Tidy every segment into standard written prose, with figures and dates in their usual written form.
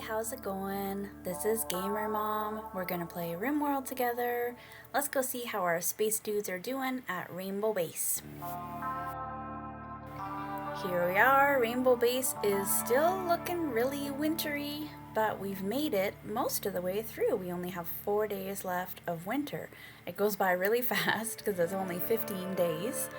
how's it going? This is GamerMom. We're gonna play RimWorld together. Let's go see how our space dudes are doing at Rainbow Base. Here we are. Rainbow Base is still looking really wintry, but we've made it most of the way through. We only have 4 days left of winter. It goes by really fast because it's only 15 days.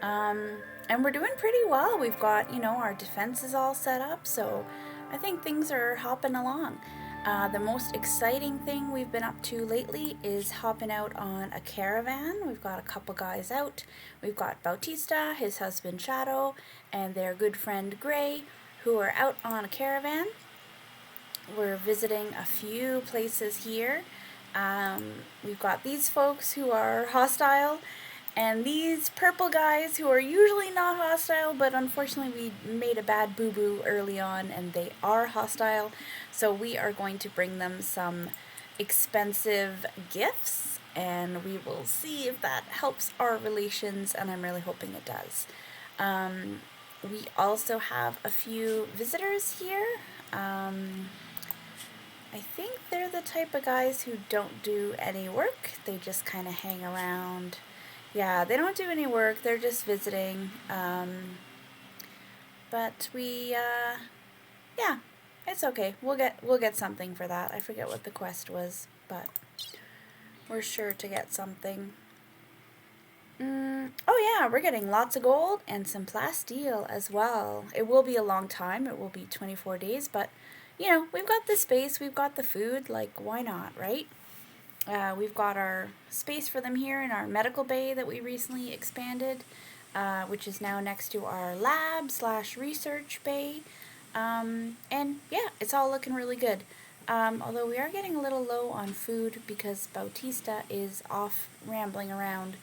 And we're doing pretty well. We've got, our defenses all set up, so I think things are hopping along. The most exciting thing we've been up to lately is hopping out on a caravan. We've got a couple guys out. We've got Bautista, his husband Shadow, and their good friend Gray, who are out on a caravan. We're visiting a few places here. We've got these folks who are hostile, and these purple guys who are usually not hostile, but unfortunately we made a bad boo-boo early on and they are hostile. So we are going to bring them some expensive gifts and we will see if that helps our relations, and I'm really hoping it does. We also have a few visitors here. I think they're the type of guys who don't do any work. They just kind of hang around. Yeah, they don't do any work, they're just visiting, but yeah, it's okay, we'll get something for that. I forget what the quest was, but we're sure to get something. Oh yeah, we're getting lots of gold and some plasteel as well. It will be a long time, it will be 24 days, but, we've got the space, we've got the food, like, why not, right? We've got our space for them here in our medical bay that we recently expanded, which is now next to our lab / research bay. And yeah, it's all looking really good. Although we are getting a little low on food because Bautista is off rambling around.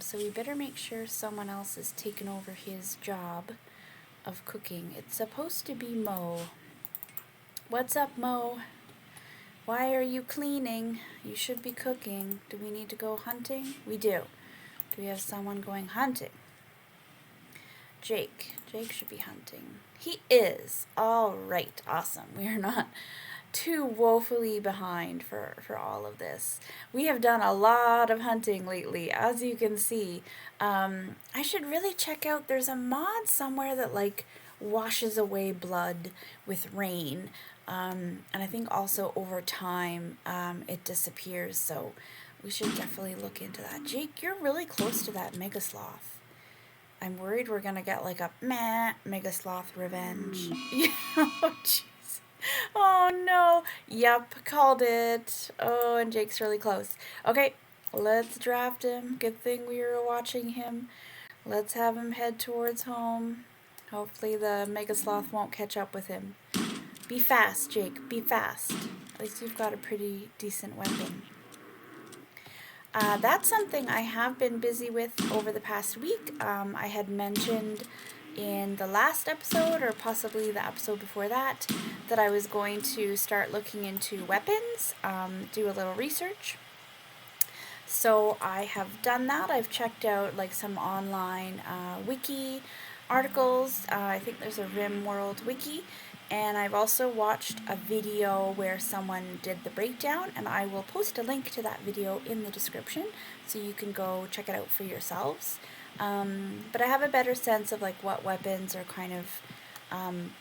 So we better make sure someone else is taking over his job of cooking. It's supposed to be Mo. What's up, Mo? Why are you cleaning? You should be cooking. Do we need to go hunting? We do. Do we have someone going hunting? Jake. Jake should be hunting. He is. All right. Awesome. We are not too woefully behind for all of this. We have done a lot of hunting lately, as you can see. I should really check out, there's a mod somewhere that like washes away blood with rain. And I think also over time it disappears, so we should definitely look into that. Jake, you're really close to that Mega Sloth. I'm worried we're gonna get like a Mega Sloth revenge. Oh jeez. Oh no. Yep, called it. Oh, and Jake's really close. Okay, let's draft him. Good thing we were watching him. Let's have him head towards home. Hopefully the Mega Sloth won't catch up with him. Be fast, Jake. Be fast. At least you've got a pretty decent weapon. That's something I have been busy with over the past week. I had mentioned in the last episode, or possibly the episode before that I was going to start looking into weapons, do a little research. So I have done that. I've checked out like some online wiki articles. I think there's a RimWorld wiki. And I've also watched a video where someone did the breakdown, and I will post a link to that video in the description so you can go check it out for yourselves. But I have a better sense of like what weapons are kind of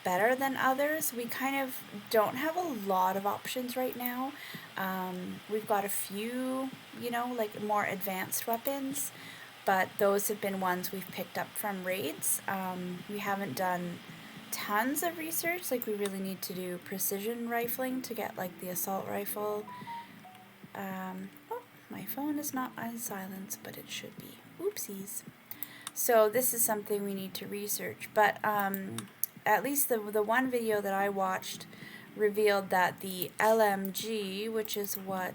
better than others. We kind of don't have a lot of options right now. We've got a few, like more advanced weapons, but those have been ones we've picked up from raids. We haven't done tons of research, like we really need to do precision rifling to get like the assault rifle. Oh, my phone is not on silence, but it should be. Oopsies. So this is something we need to research, but at least the one video that I watched revealed that the LMG, which is what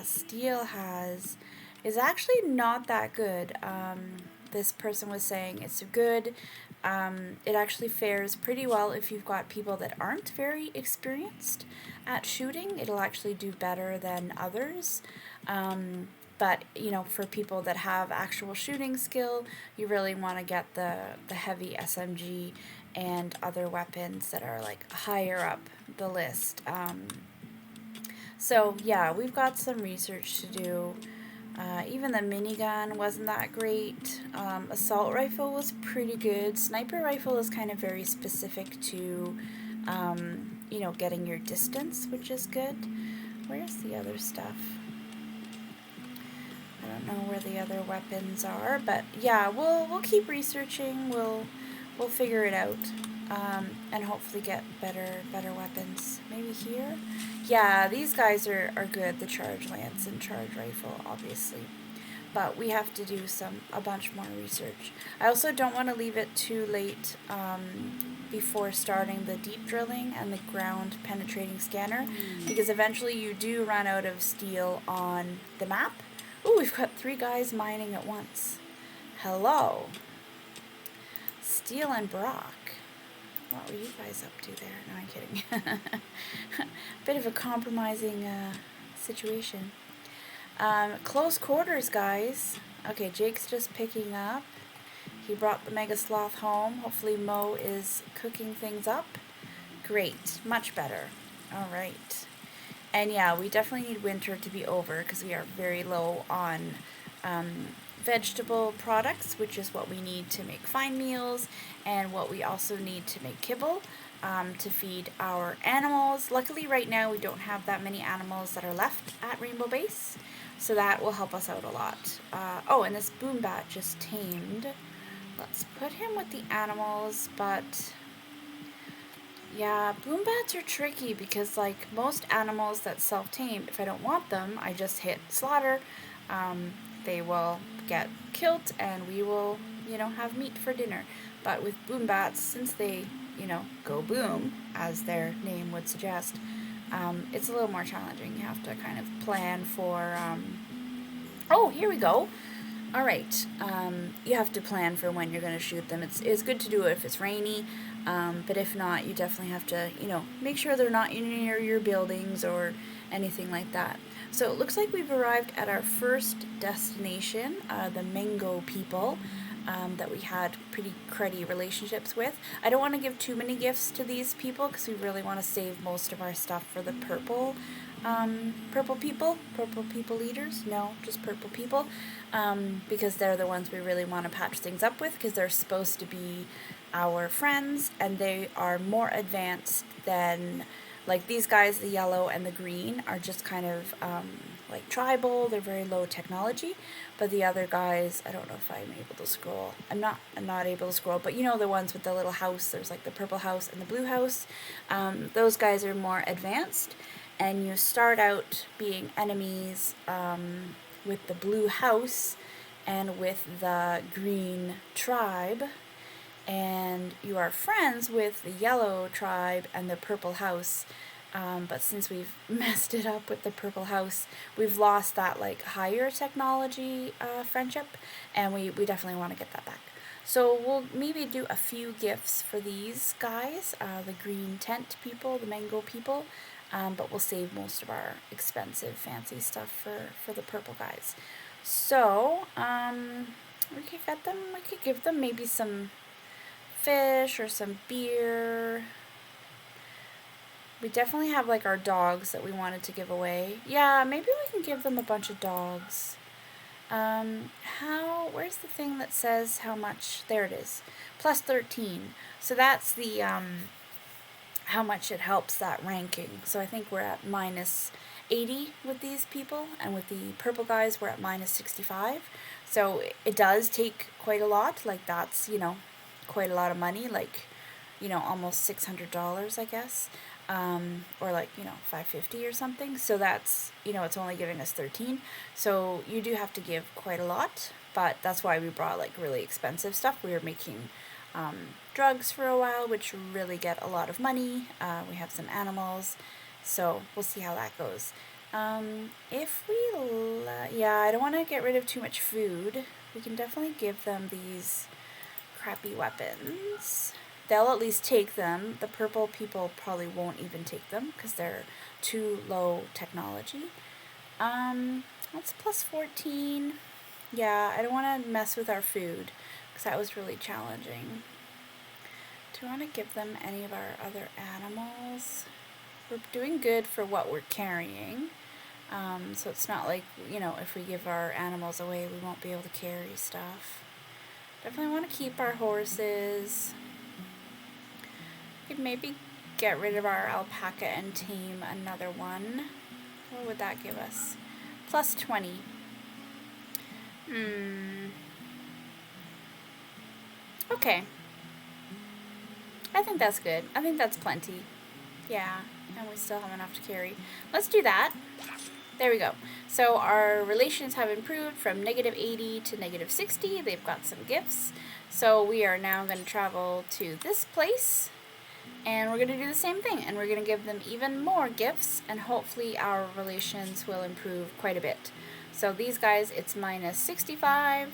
Steel has, is actually not that good. This person was saying it's good. It actually fares pretty well if you've got people that aren't very experienced at shooting. It'll actually do better than others. But, for people that have actual shooting skill, you really want to get the Heavy SMG and other weapons that are like higher up the list. So yeah, we've got some research to do. Even the minigun wasn't that great. Assault rifle was pretty good. Sniper rifle is kind of very specific to, you know, getting your distance, which is good. Where's the other stuff? I don't know where the other weapons are, but yeah, we'll keep researching. We'll figure it out, and hopefully get better weapons. Maybe here. Yeah, these guys are good. The charge lance and charge rifle, obviously, but we have to do a bunch more research. I also don't want to leave it too late before starting the deep drilling and the ground penetrating scanner, because eventually you do run out of steel on the map. Ooh, we've got 3 guys mining at once. Hello. Steel and Brock. What were you guys up to there? No, I'm kidding. Bit of a compromising situation. Close quarters, guys. Okay, Jake's just picking up. He brought the Mega Sloth home. Hopefully Mo is cooking things up. Great. Much better. Alright. And yeah, we definitely need winter to be over because we are very low on vegetable products, which is what we need to make fine meals and what we also need to make kibble to feed our animals. Luckily right now we don't have that many animals that are left at Rainbow Base, so that will help us out a lot. Oh, and this boom bat just tamed. Let's put him with the animals, but yeah, boom bats are tricky because like most animals that self-tame, if I don't want them, I just hit slaughter. They will get killed and we will, you know, have meat for dinner. But with boom bats, since they, you know, go boom, as their name would suggest, it's a little more challenging. You have to kind of plan for, oh, here we go. All right, you have to plan for when you're going to shoot them. It's good to do it if it's rainy, but if not, you definitely have to, you know, make sure they're not near your buildings or anything like that. So it looks like we've arrived at our first destination, the Mango people, that we had pretty cruddy relationships with. I don't want to give too many gifts to these people because we really want to save most of our stuff for the purple people leaders. No, just purple people, because they're the ones we really want to patch things up with because they're supposed to be our friends and they are more advanced than, like these guys, the yellow and the green are just kind of like tribal. They're very low technology, but the other guys, I don't know if I'm able to scroll. I'm not able to scroll, but you know the ones with the little house. There's like the purple house and the blue house. Those guys are more advanced, and you start out being enemies with the blue house and with the green tribe, and you are friends with the yellow tribe and the purple house, but since we've messed it up with the purple house, we've lost that like higher technology friendship, and we definitely want to get that back. So we'll maybe do a few gifts for these guys, the green tent people, the mango people, but we'll save most of our expensive fancy stuff for the purple guys. So we could get them, we could give them maybe some fish or some beer. We definitely have like our dogs that we wanted to give away. Yeah, maybe we can give them a bunch of dogs. Where's the thing that says how much? There it is. Plus 13. So that's the how much it helps that ranking. So I think we're at minus 80 with these people, and with the purple guys we're at minus 65. So it does take quite a lot. Like that's, you know, quite a lot of money, like, you know, almost $600, I guess, or like, you know, $550 or something. So that's, you know, it's only giving us 13. So you do have to give quite a lot, but that's why we brought like really expensive stuff. We were making drugs for a while, which really get a lot of money. We have some animals, so we'll see how that goes. If we, yeah, I don't want to get rid of too much food. We can definitely give them these crappy weapons. They'll at least take them. The purple people probably won't even take them because they're too low technology. That's plus 14. Yeah, I don't want to mess with our food because that was really challenging. Do I want to give them any of our other animals? we're doing good for what we're carrying. So it's not like, if we give our animals away, we won't be able to carry stuff. Definitely want to keep our horses. We could maybe get rid of our alpaca and tame another one. What would that give us? Plus 20. Okay. I think that's good. I think that's plenty. Yeah, and we still have enough to carry. Let's do that. There we go. So our relations have improved from -80 to -60. They've got some gifts. So we are now going to travel to this place, and we're going to do the same thing, and we're going to give them even more gifts, and hopefully our relations will improve quite a bit. So these guys, it's -65.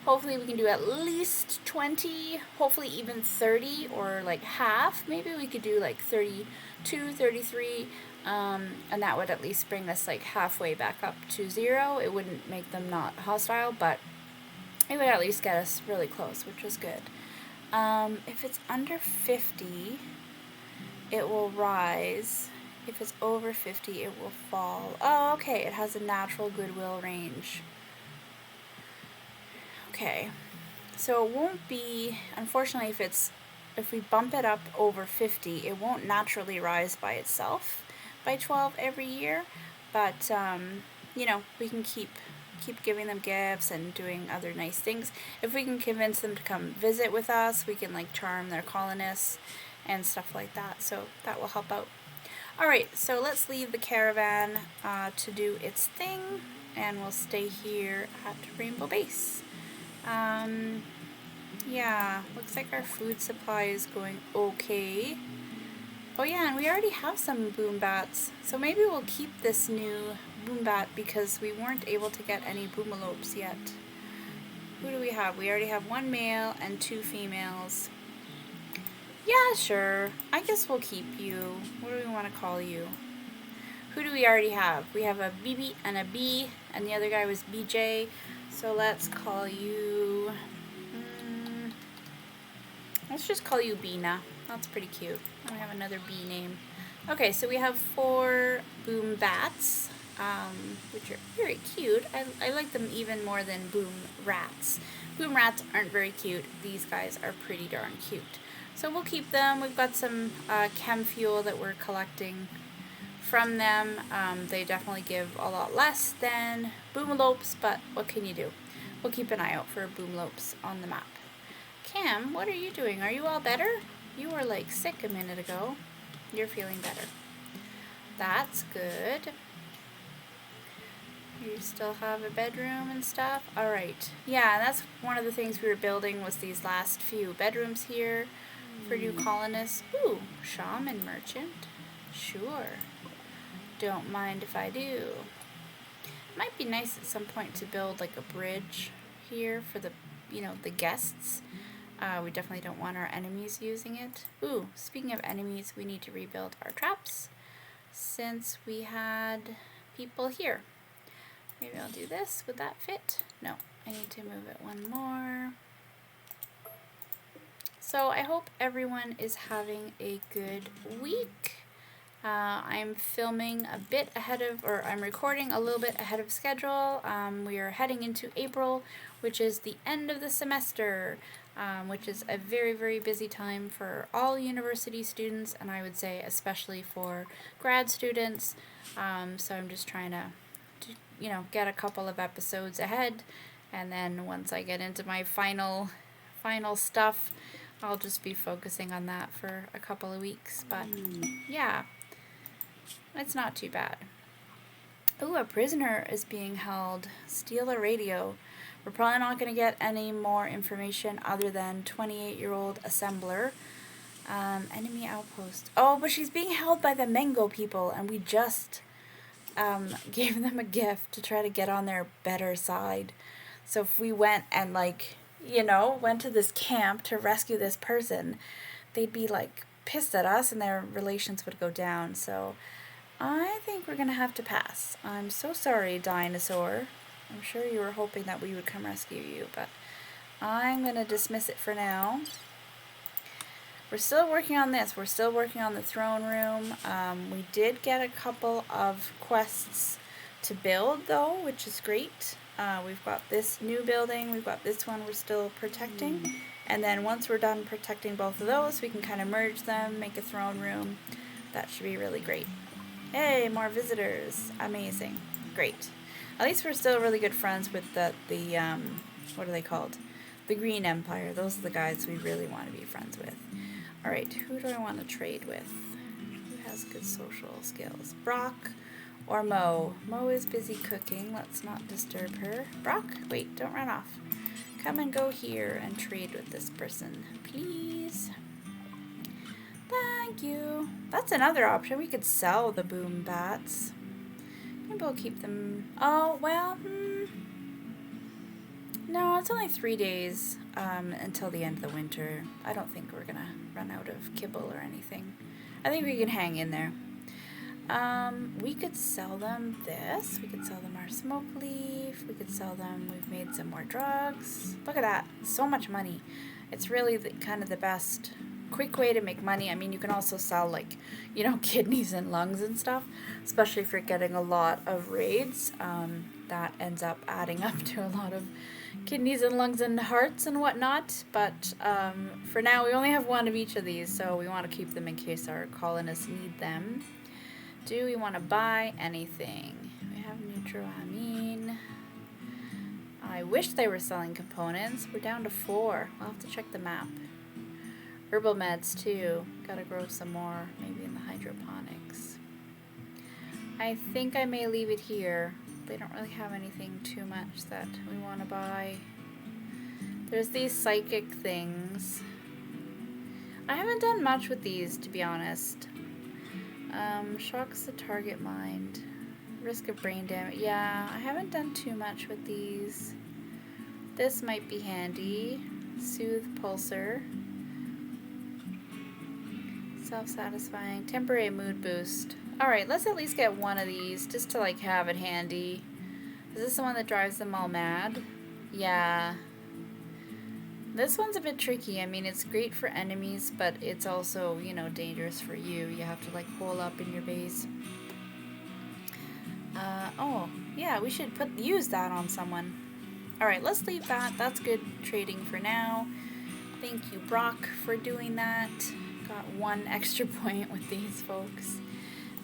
Hopefully we can do at least 20, hopefully even 30, or like half. Maybe we could do like 32, 33, and that would at least bring us like halfway back up to 0. It wouldn't make them not hostile, but it would at least get us really close, which is good. If it's under 50, it will rise. If it's over 50, it will fall. Oh, okay, it has a natural goodwill range. Okay, so it won't be, unfortunately, if we bump it up over 50, it won't naturally rise by itself by 12 every year, but we can keep giving them gifts and doing other nice things. If we can convince them to come visit with us, we can like charm their colonists and stuff like that, so that will help out. Alright, so let's leave the caravan to do its thing, and we'll stay here at Rainbow Base. Yeah, looks like our food supply is going okay. Oh yeah, and we already have some boom bats, so maybe we'll keep this new boom bat because we weren't able to get any boomalopes yet. Who do we have? We already have 1 male and 2 females. Yeah, sure. I guess we'll keep you. What do we want to call you? Who do we already have? We have a BB and a B, and the other guy was BJ. So let's call you, let's just call you Bina. That's pretty cute. I have another B name. Okay, so we have 4 boom bats, which are very cute. I like them even more than boom rats. Boom rats aren't very cute. These guys are pretty darn cute. So we'll keep them. We've got some chem fuel that we're collecting from them. They definitely give a lot less than boomalopes, but what can you do? We'll keep an eye out for boomalopes on the map. Cam, what are you doing? Are you all better? You were like sick a minute ago. You're feeling better. That's good. You still have a bedroom and stuff? Alright. Yeah, that's one of the things we were building was these last few bedrooms here for new colonists. Ooh, shaman merchant. Sure. Don't mind if I do. It might be nice at some point to build like a bridge here for the, the guests. We definitely don't want our enemies using it. Ooh, speaking of enemies, we need to rebuild our traps since we had people here. Maybe I'll do this. Would that fit? No, I need to move it 1 more. So I hope everyone is having a good week. I'm filming a bit ahead of, or I'm recording a little bit ahead of schedule. We are heading into April, which is the end of the semester, which is a very, very busy time for all university students, and I would say especially for grad students. So I'm just trying to, get a couple of episodes ahead, and then once I get into my final stuff, I'll just be focusing on that for a couple of weeks. But yeah. It's not too bad. Ooh, a prisoner is being held. Steal a radio. We're probably not going to get any more information other than 28-year-old assembler. Enemy outpost. Oh, but she's being held by the Mango people, and we just gave them a gift to try to get on their better side. So if we went and, went to this camp to rescue this person, they'd be, pissed at us, and their relations would go down. So I think we're going to have to pass. I'm so sorry, dinosaur. I'm sure you were hoping that we would come rescue you, but I'm going to dismiss it for now. we're still working on this. We're still working on the throne room. We did get a couple of quests to build though, which is great. We've got this new building, we've got this one we're still protecting, and then once we're done protecting both of those, we can kind of merge them, make a throne room. That should be really great. Hey, more visitors. Amazing. Great. At least we're still really good friends with the what are they called? The Green Empire. Those are the guys we really want to be friends with. Alright, who do I want to trade with? Who has good social skills? Brock or Mo? Mo is busy cooking. Let's not disturb her. Brock, wait, don't run off. Come and go here and trade with this person, please. Thank you. That's another option. We could sell the boom bats. Maybe we'll keep them. Oh, well, no, it's only 3 days until the end of the winter. I don't think we're gonna run out of kibble or anything. I think we can hang in there. We could sell them this. We could sell them our smoke leaf. We could sell them, we've made some more drugs. Look at that. So much money. It's really kind of the best quick way to make money. I mean, you can also sell, like, you know, kidneys and lungs and stuff, especially if you're getting a lot of raids. That ends up adding up to a lot of kidneys and lungs and hearts and whatnot, but for now we only have one of each of these, so we want to keep them in case our colonists need them. Do we want to buy anything? We have nitroamine. I wish they were selling components. We're down to 4. I'll have to check the map. Herbal meds too. Gotta grow some more, maybe in the hydroponics. I think I may leave it here. They don't really have anything too much that we want to buy. There's these psychic things. I haven't done much with these, to be honest. Shocks the target mind. Risk of brain damage. Yeah, I haven't done too much with these. This might be handy. Soothe pulsar. Self-satisfying. Temporary mood boost. Alright, let's at least get one of these, just to, like, have it handy. Is this the one that drives them all mad? Yeah. This one's a bit tricky. I mean, it's great for enemies, but it's also, you know, dangerous for you. You have to, like, hole up in your base. Oh, yeah, we should use that on someone. Alright, let's leave that. That's good trading for now. Thank you, Brock, for doing that. Got 1 extra point with these folks.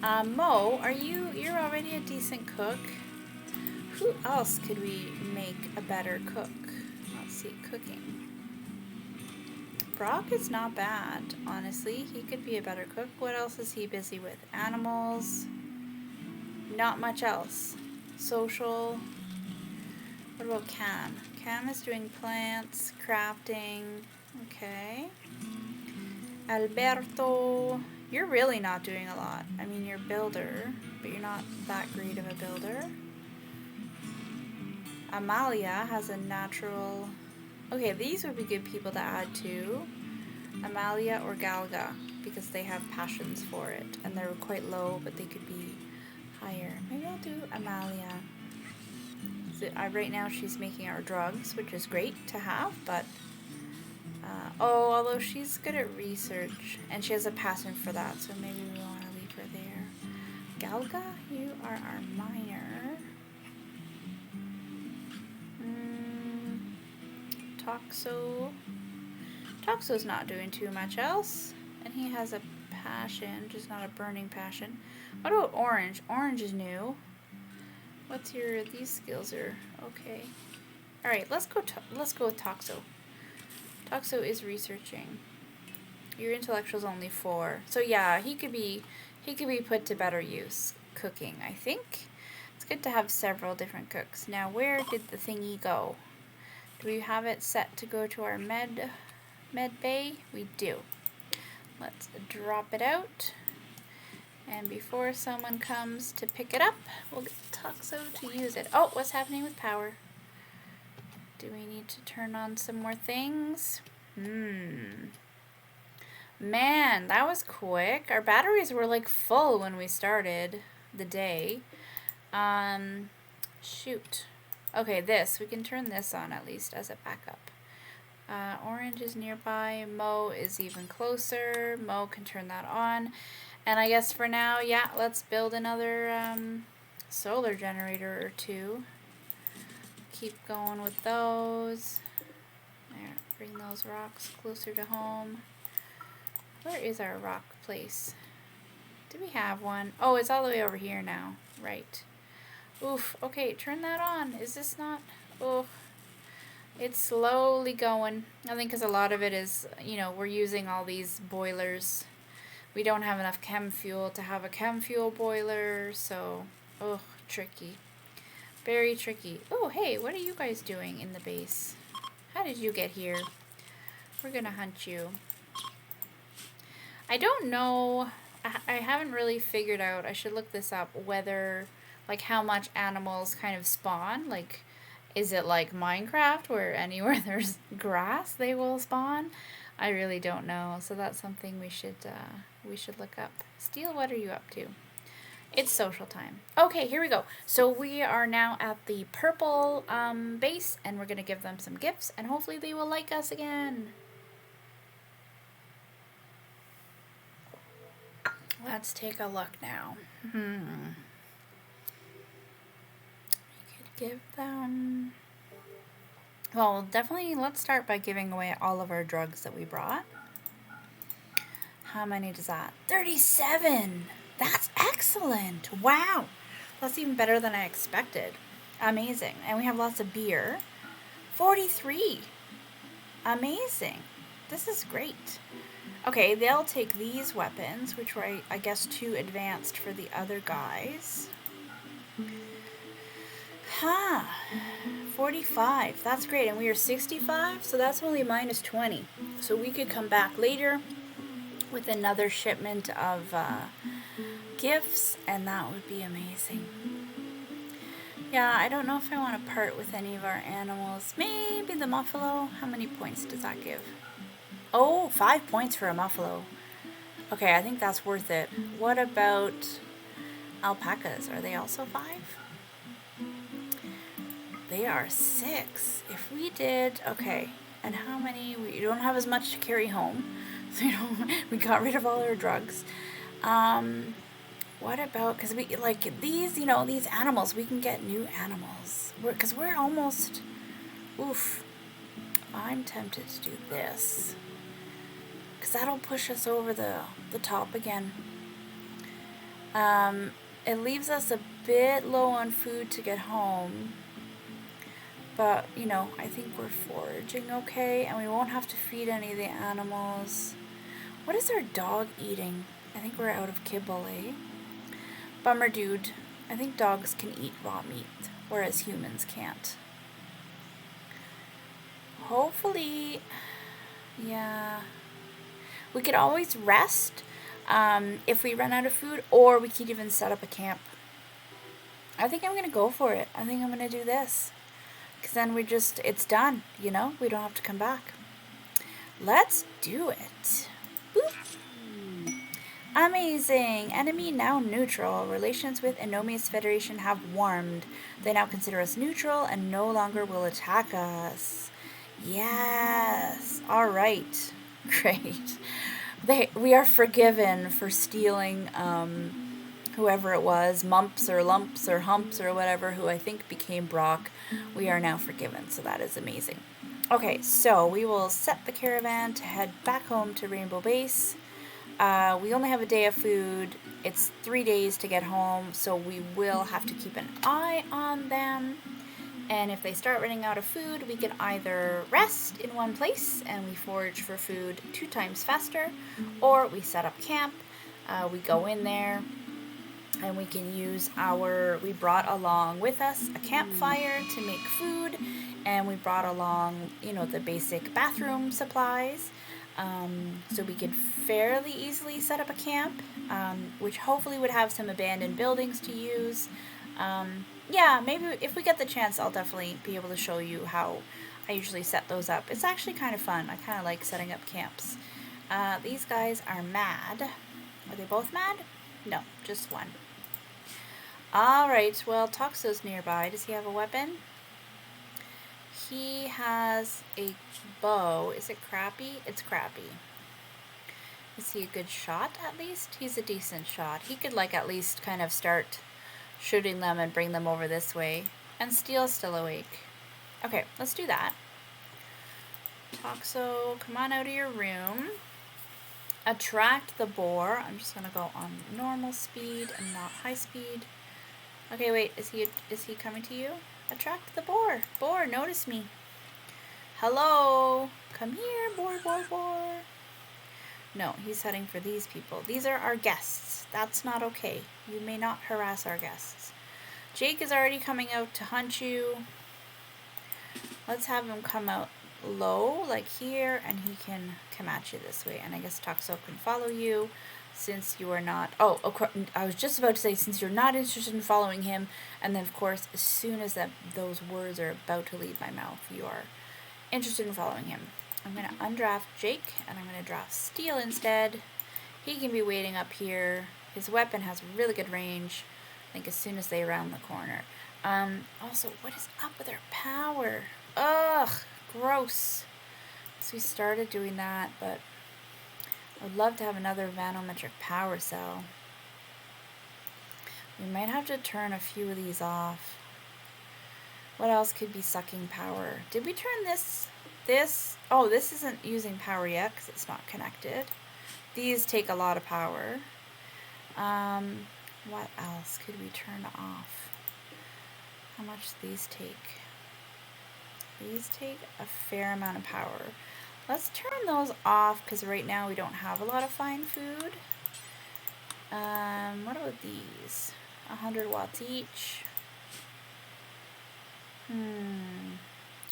Mo, you're already a decent cook. Who else could we make a better cook? Let's see, cooking. Brock is not bad, honestly. He could be a better cook. What else is he busy with? Animals. Not much else. Social. What about Cam? Cam is doing plants, crafting. Okay. Alberto. You're really not doing a lot. I mean, you're a builder, but you're not that great of a builder. Amalia has a natural... Okay, these would be good people to add to. Amalia or Galga, because they have passions for it. And they're quite low, but they could be higher. Maybe I'll do Amalia. So, right now she's making our drugs, which is great to have, but... oh, although she's good at research, and she has a passion for that, so maybe we want to leave her there. Galga, you are our miner. Toxo. Toxo's not doing too much else, and he has a passion, just not a burning passion. What about Orange? Orange is new. What's your... These skills are okay. All right, let's go with Toxo. Toxo is researching. Your intellectual's only 4. So yeah, he could be put to better use cooking, I think. It's good to have several different cooks. Now, where did the thingy go? Do we have it set to go to our med bay? We do. Let's drop it out. And before someone comes to pick it up, we'll get Toxo to use it. Oh, what's happening with power? Do we need to turn on some more things? Man, that was quick. Our batteries were like full when we started the day. Shoot. Okay, we can turn this on at least as a backup. Orange is nearby. Mo is even closer. Mo can turn that on. And I guess for now, yeah, let's build another solar generator or two. Keep going with those. There, bring those rocks closer to home. Where is our rock place? Do we have one? Oh, it's all the way over here now. Right. Oof. Okay, turn that on. Is this not... Oh, it's slowly going. I think because a lot of it is, you know, we're using all these boilers. We don't have enough chem fuel to have a chem fuel boiler, so... Oh, tricky. Very tricky. Oh, hey, what are you guys doing in the base? How did you get here? We're gonna hunt you. I don't know... I haven't really figured out, I should look this up, whether, like, how much animals kind of spawn. Like, is it like Minecraft where anywhere there's grass they will spawn? I really don't know, so that's something we should look up. Steel, what are you up to? It's social time. Okay, here we go. So we are now at the purple base, and we're going to give them some gifts, and hopefully they will like us again. Let's take a look now. We could give them... Well, definitely let's start by giving away all of our drugs that we brought. How many does that? 37! That's excellent! Wow! That's even better than I expected. Amazing. And we have lots of beer. 43! Amazing. This is great. Okay, they'll take these weapons, which were, I guess, too advanced for the other guys. 45. That's great. And we are 65, so that's only minus 20. So we could come back later with another shipment of gifts, and that would be amazing. Yeah, I don't know if I want to part with any of our animals. Maybe the muffalo. How many points does that give? Oh, 5 points for a muffalo. Okay, I think that's worth it. What about alpacas? Are they also 5? They are 6. If we did... Okay, and how many... We don't have as much to carry home. So we got rid of all our drugs. What about... Because we... Like, these, you know, these animals, we can get new animals. Because we're almost... Oof. I'm tempted to do this. Because that'll push us over the top again. It leaves us a bit low on food to get home. But, you know, I think we're foraging okay. And we won't have to feed any of the animals. What is our dog eating? I think we're out of kibble, eh? Bummer dude. I think dogs can eat raw meat. Whereas humans can't. Hopefully... Yeah... We could always rest if we run out of food, or we could even set up a camp. I think I'm going to go for it. I think I'm going to do this. Because then it's done, you know? We don't have to come back. Let's do it. Boop. Amazing. Enemy now neutral. Relations with Anomius Federation have warmed. They now consider us neutral and no longer will attack us. Yes. All right. Great. We are forgiven for stealing whoever it was, Mumps or Lumps or Humps or whatever, who I think became Brock. We are now forgiven, so that is amazing. Okay, so we will set the caravan to head back home to Rainbow Base. We only have a day of food. It's 3 days to get home, so we will have to keep an eye on them. And if they start running out of food, we can either rest in one place and we forage for food 2 times faster, or we set up camp, we go in there, and we can use we brought along with us a campfire to make food, and we brought along, you know, the basic bathroom supplies, so we could fairly easily set up a camp, which hopefully would have some abandoned buildings to use. Yeah, maybe if we get the chance, I'll definitely be able to show you how I usually set those up. It's actually kind of fun. I kind of like setting up camps. These guys are mad. Are they both mad? No, just one. Alright, well, Toxo's nearby. Does he have a weapon? he has a bow. Is it crappy? It's crappy. Is he a good shot at least? He's a decent shot. He could like at least kind of start shooting them and bring them over this way. And Steel's still awake. Okay, let's do that. Toxo, come on out of your room. Attract the boar. I'm just gonna go on normal speed and not high speed. Okay, wait, is he coming to you? Attract the boar. Boar, notice me. Hello. Come here, boar, boar, boar. No, he's heading for these people. These are our guests. That's not okay. You may not harass our guests. Jake is already coming out to hunt you. Let's have him come out low, like here, and he can come at you this way. And I guess Toxo can follow you since you are not... Oh, of course, I was just about to say, since you're not interested in following him, and then, of course, as soon as those words are about to leave my mouth, you are interested in following him. I'm going to undraft Jake, and I'm going to draft Steel instead. He can be waiting up here. His weapon has really good range, I think, as soon as they round the corner. Also, what is up with their power? Ugh, gross. So we started doing that, but I would love to have another vanometric power cell. We might have to turn a few of these off. What else could be sucking power? Did we turn this? Oh, this isn't using power yet because it's not connected. These take a lot of power. What else could we turn off? How much do these take? These take a fair amount of power. Let's turn those off because right now we don't have a lot of fine food. What about these? 100 watts each.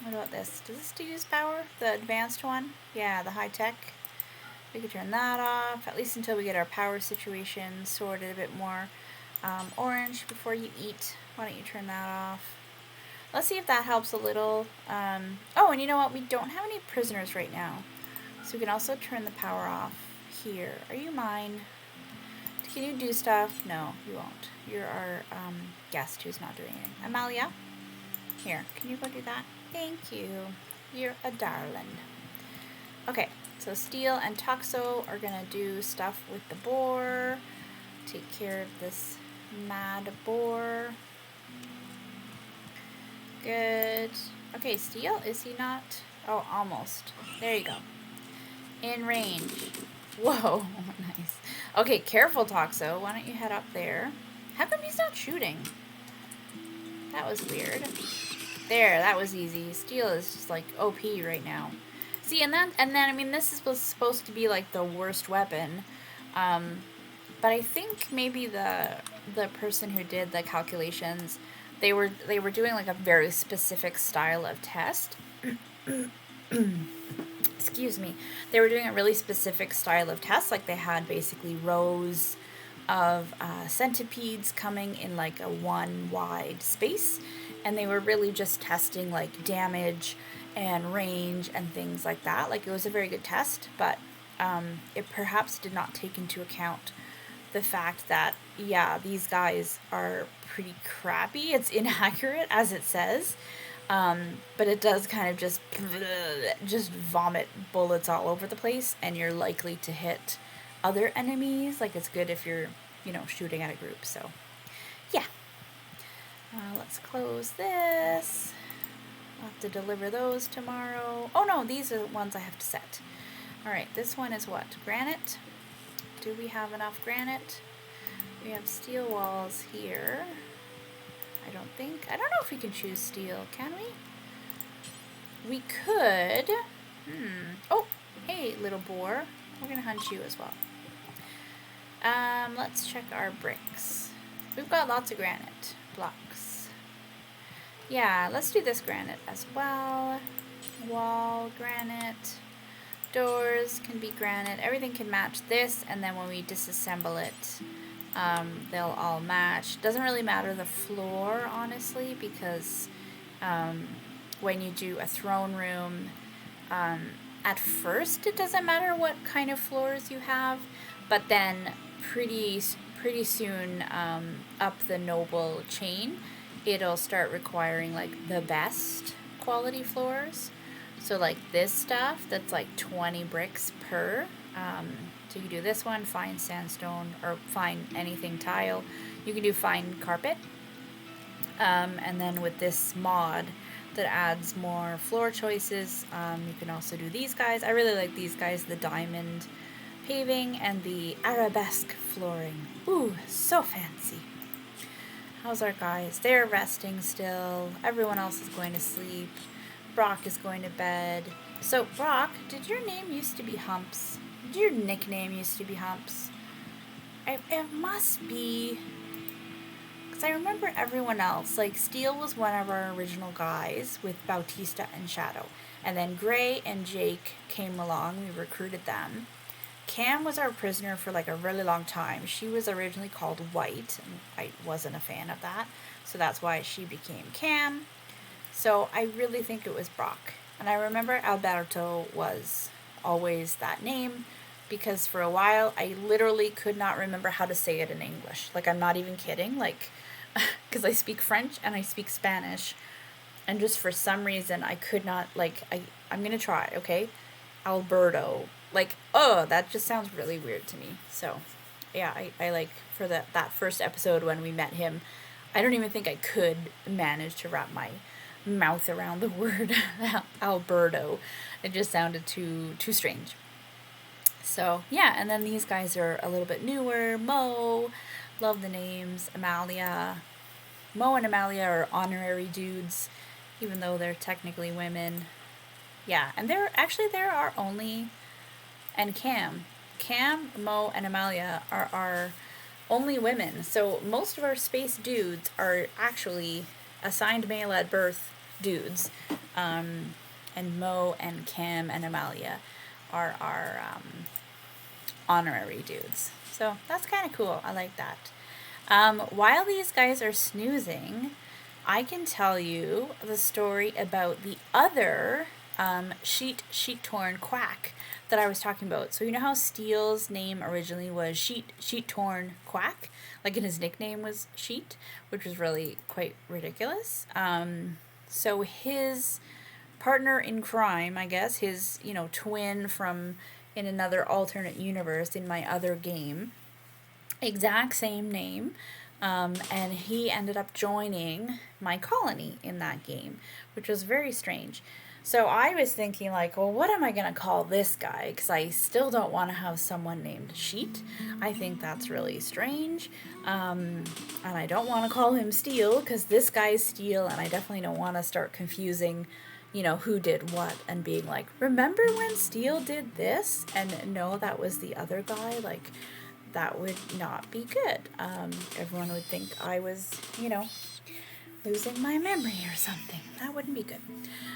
What about this? Does this use power? The advanced one? Yeah, the high tech. We could turn that off, at least until we get our power situation sorted a bit more. Orange, before you eat, why don't you turn that off? Let's see if that helps a little. Oh, and you know what? We don't have any prisoners right now. So we can also turn the power off here. Are you mine? Can you do stuff? No, you won't. You're our guest who's not doing anything. Amalia? Here, can you go do that? Thank you. You're a darling. Okay, so Steel and Toxo are going to do stuff with the boar. Take care of this mad boar. Good. Okay, Steel, is he not? Oh, almost. There you go. In range. Whoa, nice. Okay, careful, Toxo. Why don't you head up there? How come he's not shooting? That was weird. There, that was easy. Steel is just like OP right now. See, and then I mean, this was supposed to be like the worst weapon. But I think maybe the person who did the calculations, they were doing like a very specific style of test. Excuse me. They were doing a really specific style of test. Like they had basically rows of centipedes coming in like a one wide space, and they were really just testing like damage and range and things like that. Like it was a very good test, but it perhaps did not take into account the fact that, yeah, these guys are pretty crappy. It's inaccurate as it says, but it does kind of just vomit bullets all over the place, and you're likely to hit other enemies. Like it's good if you're, you know, shooting at a group. So yeah, let's close this. I'll have to deliver those tomorrow. Oh no, these are the ones I have to set. All right, this one is what? Granite. Do we have enough granite? We have steel walls here. I don't think. I don't know if we can choose steel. Can we? We could. Oh, hey, little boar. We're going to hunt you as well. Let's check our bricks. We've got lots of granite blocks. Yeah, let's do this granite as well. Wall, granite. Doors can be granite. Everything can match this, and then when we disassemble it, they'll all match. Doesn't really matter the floor, honestly, because when you do a throne room, at first it doesn't matter what kind of floors you have, but then pretty soon up the noble chain, it'll start requiring like the best quality floors. So like this stuff, that's like 20 bricks per. So you can do this one, fine sandstone, or fine anything tile. You can do fine carpet. And then with this mod that adds more floor choices, you can also do these guys. I really like these guys, the diamond paving and the arabesque flooring. Ooh, so fancy. How's our guys? They're resting still. Everyone else is going to sleep. Brock is going to bed. So, Brock, did your name used to be Humps? Did your nickname used to be Humps? It must be... Because I remember everyone else. Like, Steel was one of our original guys with Bautista and Shadow. And then Gray and Jake came along. We recruited them. Cam was our prisoner for like a really long time. She was originally called White, and I wasn't a fan of that. So that's why she became Cam. So I really think it was Brock. And I remember Alberto was always that name because for a while I literally could not remember how to say it in English. Like, I'm not even kidding. Like, because I speak French and I speak Spanish. And just for some reason I could not, like, I'm going to try, okay? Alberto. Like, oh, that just sounds really weird to me. So, yeah, I like, for that first episode when we met him, I don't even think I could manage to wrap my mouth around the word Alberto. It just sounded too strange. So, yeah, and then these guys are a little bit newer. Mo, love the names. Amalia. Mo and Amalia are honorary dudes, even though they're technically women. Yeah, and there are only... And Cam, Mo, and Amalia are our only women. So most of our space dudes are actually assigned male at birth dudes. And Mo and Cam and Amalia are our honorary dudes. So that's kind of cool. I like that. While these guys are snoozing, I can tell you the story about the other Sheetorn Quac that I was talking about. So you know how Steel's name originally was Sheetorn Quac? Like, and his nickname was Sheet, which was really quite ridiculous. So his partner in crime, I guess, his, twin from in another alternate universe in my other game, exact same name, and he ended up joining my colony in that game, which was very strange. So I was thinking, like, well, what am I going to call this guy? Because I still don't want to have someone named Sheet. I think that's really strange. And I don't want to call him Steel, because this guy's Steel, and I definitely don't want to start confusing, who did what, and being like, remember when Steel did this? And no, that was the other guy. Like, that would not be good. Everyone would think I was, losing my memory or something. That wouldn't be good.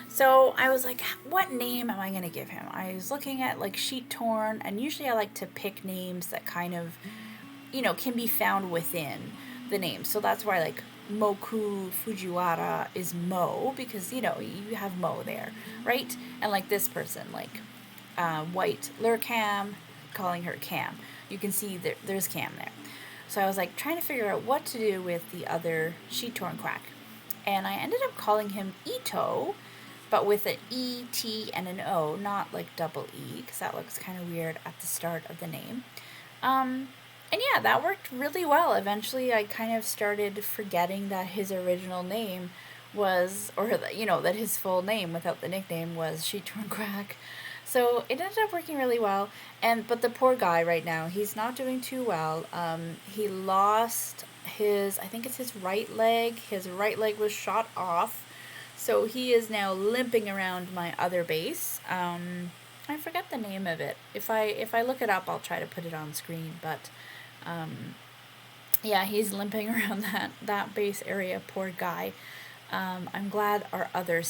So I was like, what name am I going to give him? I was looking at like Sheetorn, and usually I like to pick names that kind of, can be found within the name. So that's why like Moku Fujiwara is Mo, because, you have Mo there, right? And like this person, like White Lurcam, calling her Cam. You can see there's Cam there. So I was like trying to figure out what to do with the other Sheetorn Quac. And I ended up calling him Ito, but with an E, T, and an O, not like double E, because that looks kind of weird at the start of the name. And yeah, that worked really well. Eventually, I kind of started forgetting that his original name was, or, that his full name without the nickname was Sheetorn Quac. So it ended up working really well. But the poor guy right now, he's not doing too well. He lost I think it's his right leg. His right leg was shot off. So he is now limping around my other base. I forget the name of it. If I look it up, I'll try to put it on screen. But yeah, he's limping around that base area. Poor guy. I'm glad our other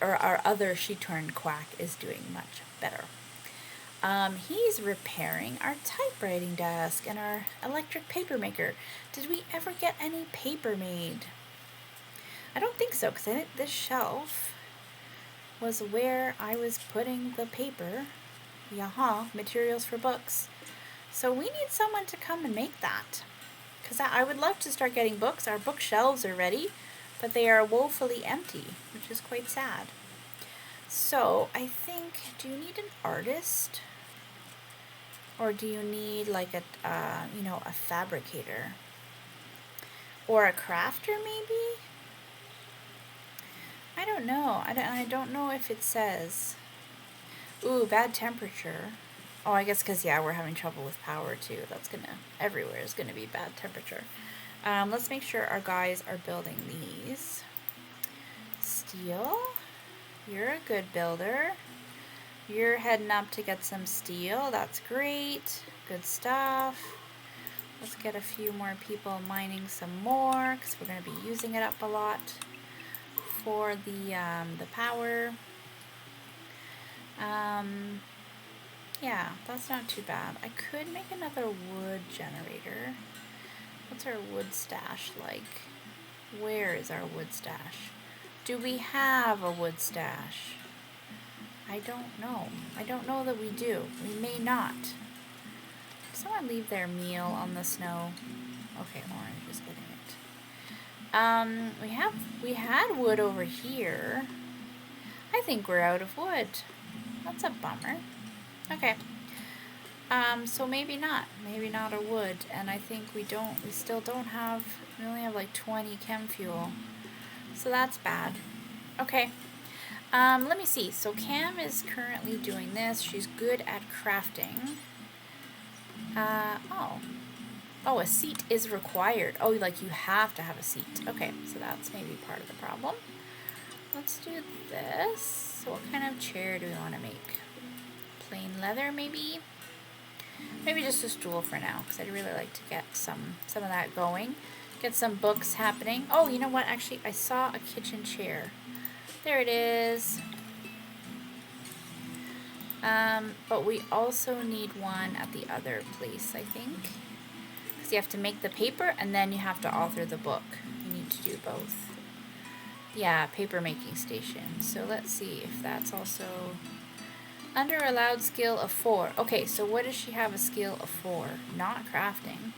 our other Sheetorn Quac is doing much better. He's repairing our typewriting desk and our electric paper maker. Did we ever get any paper made? I don't think so, because I think this shelf was where I was putting the paper. Yaha, materials for books. So we need someone to come and make that. Because I would love to start getting books. Our bookshelves are ready. but they are woefully empty, which is quite sad. So I think, do you need an artist? Or do you need like a fabricator? Or a crafter maybe? I don't know. I don't know if it says. Ooh, bad temperature. Oh, I guess because, yeah, we're having trouble with power too. That's everywhere is gonna be bad temperature. Let's make sure our guys are building these. Steel. You're a good builder. You're heading up to get some steel. That's great. Good stuff. Let's get a few more people mining some more because we're going to be using it up a lot for the power. Yeah, that's not too bad. I could make another wood generator. What's our wood stash like? Where is our wood stash? Do we have a wood stash? I don't know. I don't know that we do. We may not. Did someone leave their meal on the snow? Okay, Orange is getting it. We had wood over here. I think we're out of wood. That's a bummer. Okay. So maybe not. Maybe not a wood. And I think we still don't have, we only have like 20 chem fuel. So that's bad. Okay. Let me see. So Cam is currently doing this. She's good at crafting. Oh, a seat is required. Oh, like you have to have a seat. Okay, so that's maybe part of the problem. Let's do this. So what kind of chair do we want to make? Plain leather, maybe? Maybe just a stool for now, because I'd really like to get some of that going. Get some books happening. Oh, you know what? Actually, I saw a kitchen chair. There it is. But we also need one at the other place, I think. Because you have to make the paper and then you have to author the book. You need to do both. Yeah, paper making station. So let's see if that's also under allowed skill of 4. Okay, so what does she have a skill of 4? Not crafting.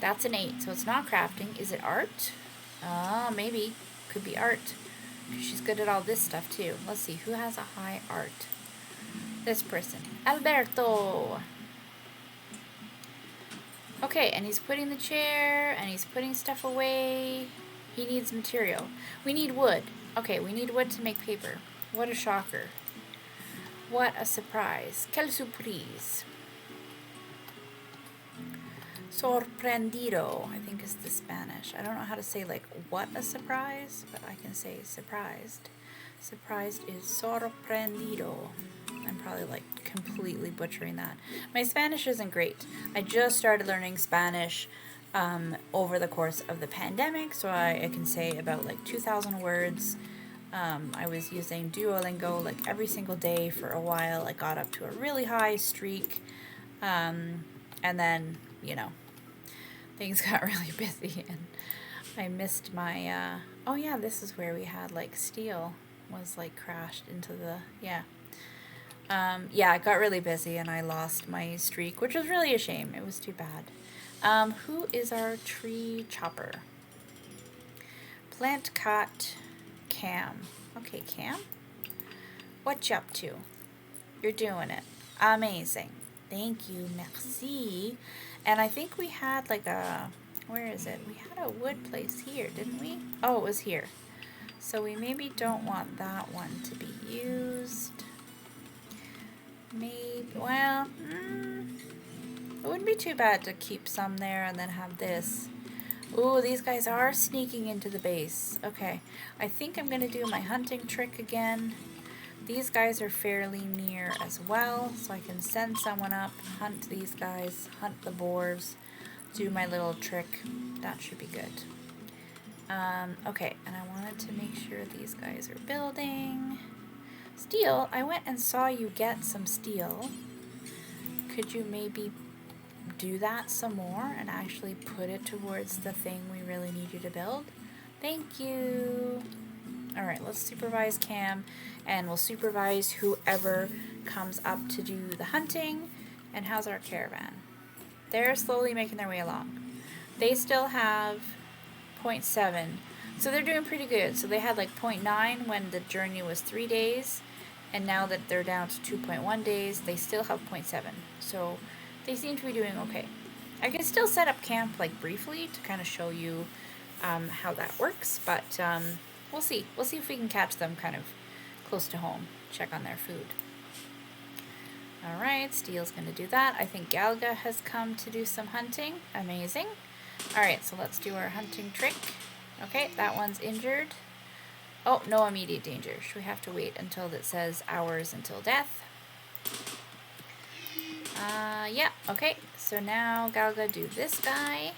That's an 8, so it's not crafting. Is it art? Maybe. Could be art. She's good at all this stuff too. Let's see, who has a high art? This person. Alberto! Okay, and he's putting the chair, and he's putting stuff away. He needs material. We need wood. Okay, we need wood to make paper. What a shocker. What a surprise. Quelle surprise. Sorprendido, I think is the Spanish. I don't know how to say like what a surprise, but I can say surprised. Surprised is sorprendido. I'm probably like completely butchering that. My Spanish isn't great. I just started learning Spanish over the course of the pandemic, so I can say about like 2,000 words. I was using Duolingo like every single day for a while. I got up to a really high streak, and then, you know, things got really busy and I missed my, oh yeah, this is where we had like steel was like crashed into the, yeah. Yeah, it got really busy and I lost my streak, which was really a shame. It was too bad. Who is our tree chopper? Plant cut Cam. Okay, Cam. What you up to? You're doing it. Amazing. Thank you. Merci. And I think we had like a, where is it? We had a wood place here, didn't we? Oh, it was here. So we maybe don't want that one to be used. Maybe, well, it wouldn't be too bad to keep some there and then have this. Ooh, these guys are sneaking into the base. Okay, I think I'm going to do my hunting trick again. These guys are fairly near as well, so I can send someone up, hunt these guys, hunt the boars, do my little trick. That should be good. Okay, and I wanted to make sure these guys are building. Steel, I went and saw you get some steel. Could you maybe do that some more and actually put it towards the thing we really need you to build? Thank you. Alright, let's supervise Cam, and we'll supervise whoever comes up to do the hunting. And how's our caravan? They're slowly making their way along. They still have 0.7. So they're doing pretty good. So they had like 0.9 when the journey was 3 days, and now that they're down to 2.1 days, they still have 0.7. So they seem to be doing okay. I can still set up camp like briefly to kind of show you how that works, but we'll see. We'll see if we can catch them kind of close to home. Check on their food. Alright, Steel's going to do that. I think Galga has come to do some hunting. Amazing. Alright, so let's do our hunting trick. Okay, that one's injured. Oh, no immediate danger. Should we have to wait until it says hours until death? Yeah, okay. So now Galga do this guy.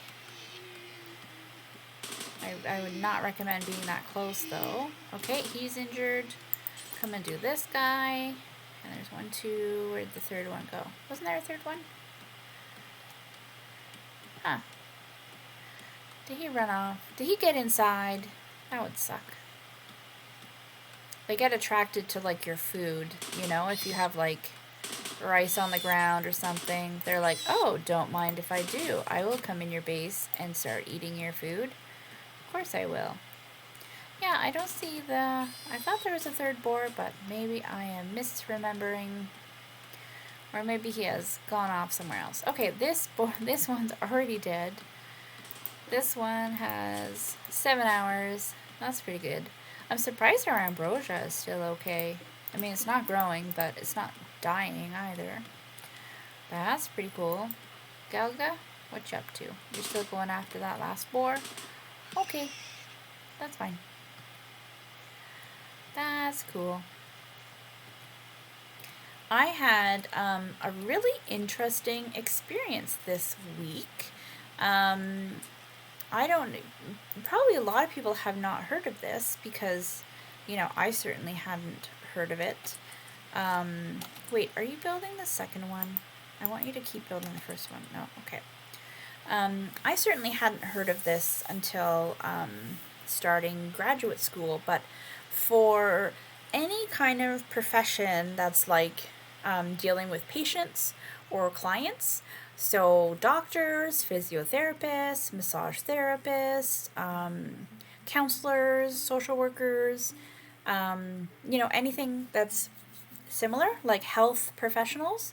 I would not recommend being that close though. Okay, he's injured. Come and do this guy. And there's 1, 2, where'd the third one go? Wasn't there a third one? Huh. Did he run off? Did he get inside? That would suck. They get attracted to like your food, you know, if you have like rice on the ground or something. They're like, oh, don't mind if I do. I will come in your base and start eating your food. Of course I will. Yeah, I don't see the... I thought there was a third boar, but maybe I am misremembering. Or maybe he has gone off somewhere else. Okay, this one's already dead. This one has 7 hours. That's pretty good. I'm surprised our ambrosia is still okay. I mean, it's not growing, but it's not dying either. That's pretty cool. Galga, what you up to? You're still going after that last boar? Okay, that's fine. That's cool. I had a really interesting experience this week. Probably a lot of people have not heard of this because, you know, I certainly hadn't heard of it. Wait, are you building the second one? I want you to keep building the first one. No? Okay. I certainly hadn't heard of this until starting graduate school, but for any kind of profession that's like dealing with patients or clients, so doctors, physiotherapists, massage therapists, counselors, social workers, you know, anything that's similar, like health professionals,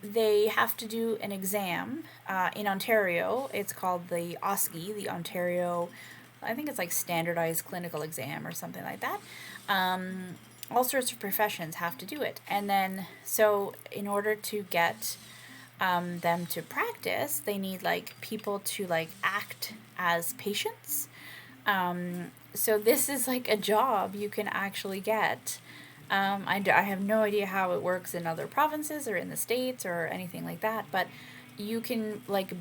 they have to do an exam in Ontario. It's called the OSCE, the Ontario, I think it's like standardized clinical exam or something like that. All sorts of professions have to do it. And then, so in order to get them to practice, they need like people to like act as patients. So this is like a job you can actually get. I have no idea how it works in other provinces or in the States or anything like that, but you can like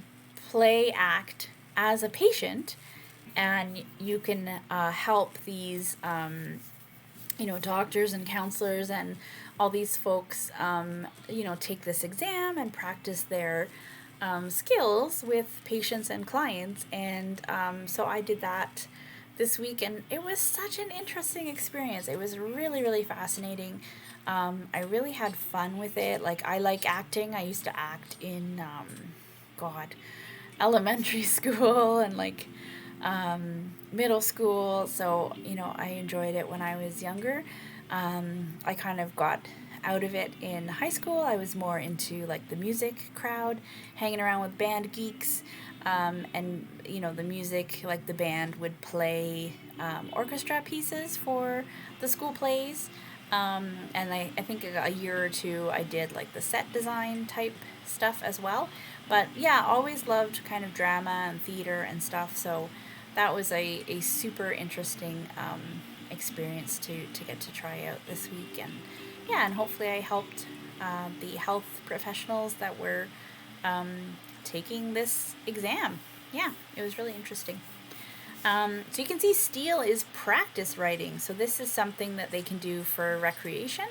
play act as a patient, and you can help these you know, doctors and counselors and all these folks you know, take this exam and practice their skills with patients and clients. And so I did that this week, and it was such an interesting experience. It was really, really fascinating. I really had fun with it. Like, I like acting. I used to act in elementary school and like middle school, so you know, I enjoyed it when I was younger. I kind of got out of it in high school. I was more into like the music crowd, hanging around with band geeks, and you know, the music, like the band would play orchestra pieces for the school plays, and I think a year or two I did like the set design type stuff as well. But yeah, always loved kind of drama and theater and stuff, so that was a super interesting experience to get to try out this week. And yeah, and hopefully I helped the health professionals that were taking this exam. Yeah, it was really interesting. So you can see Steele is practice writing, so this is something that they can do for recreation.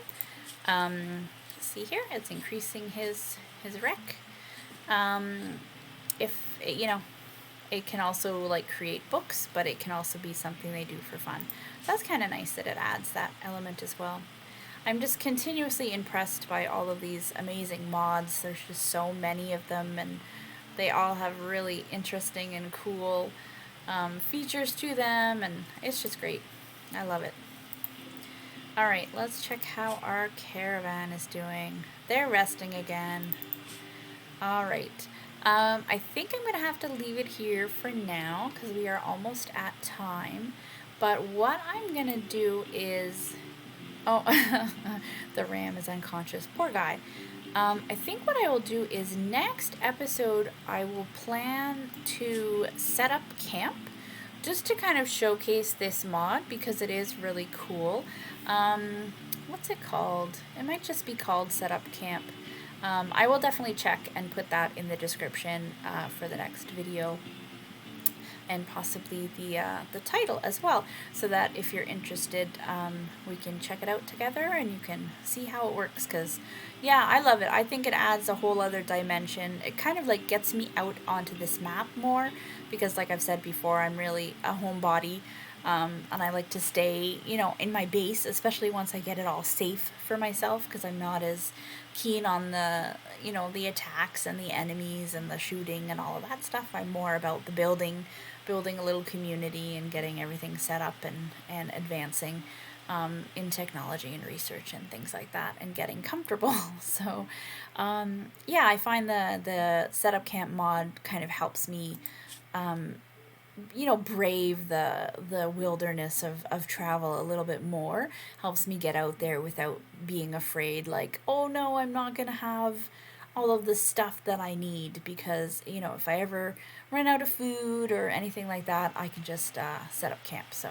See here, it's increasing his rec. If you know, it can also like create books, but it can also be something they do for fun. So that's kind of nice that it adds that element as well. I'm just continuously impressed by all of these amazing mods. There's just so many of them, and they all have really interesting and cool features to them, and it's just great. I love it. Alright, let's check how our caravan is doing. They're resting again. Alright. I think I'm going to have to leave it here for now because we are almost at time. But what I'm going to do is... Oh, the ram is unconscious. Poor guy. I think what I will do is next episode I will plan to set up camp just to kind of showcase this mod because it is really cool. What's it called? It might just be called Set Up Camp. I will definitely check and put that in the description for the next video, and possibly the title as well, so that if you're interested, we can check it out together and you can see how it works, because yeah, I love it. I think it adds a whole other dimension. It kind of like gets me out onto this map more, because like I've said before, I'm really a homebody, and I like to stay, you know, in my base, especially once I get it all safe for myself, because I'm not as keen on the, you know, the attacks and the enemies and the shooting and all of that stuff. I'm more about the building a little community and getting everything set up and advancing in technology and research and things like that, and getting comfortable. So yeah, I find the setup camp mod kind of helps me you know, brave the wilderness of travel a little bit more. Helps me get out there without being afraid, like, oh no, I'm not gonna have all of the stuff that I need, because, you know, if I ever run out of food or anything like that, I can just set up camp. So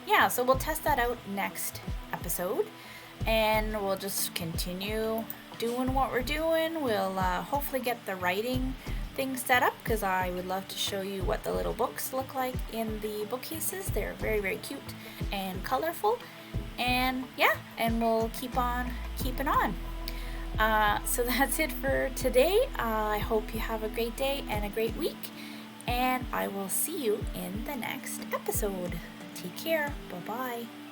yeah, so we'll test that out next episode, and we'll just continue doing what we're doing. We'll hopefully get the writing things set up, because I would love to show you what the little books look like in the bookcases. They're very, very cute and colorful, and yeah, and we'll keep on keeping on. So that's it for today. I hope you have a great day and a great week, and I will see you in the next episode. Take care. Bye-bye.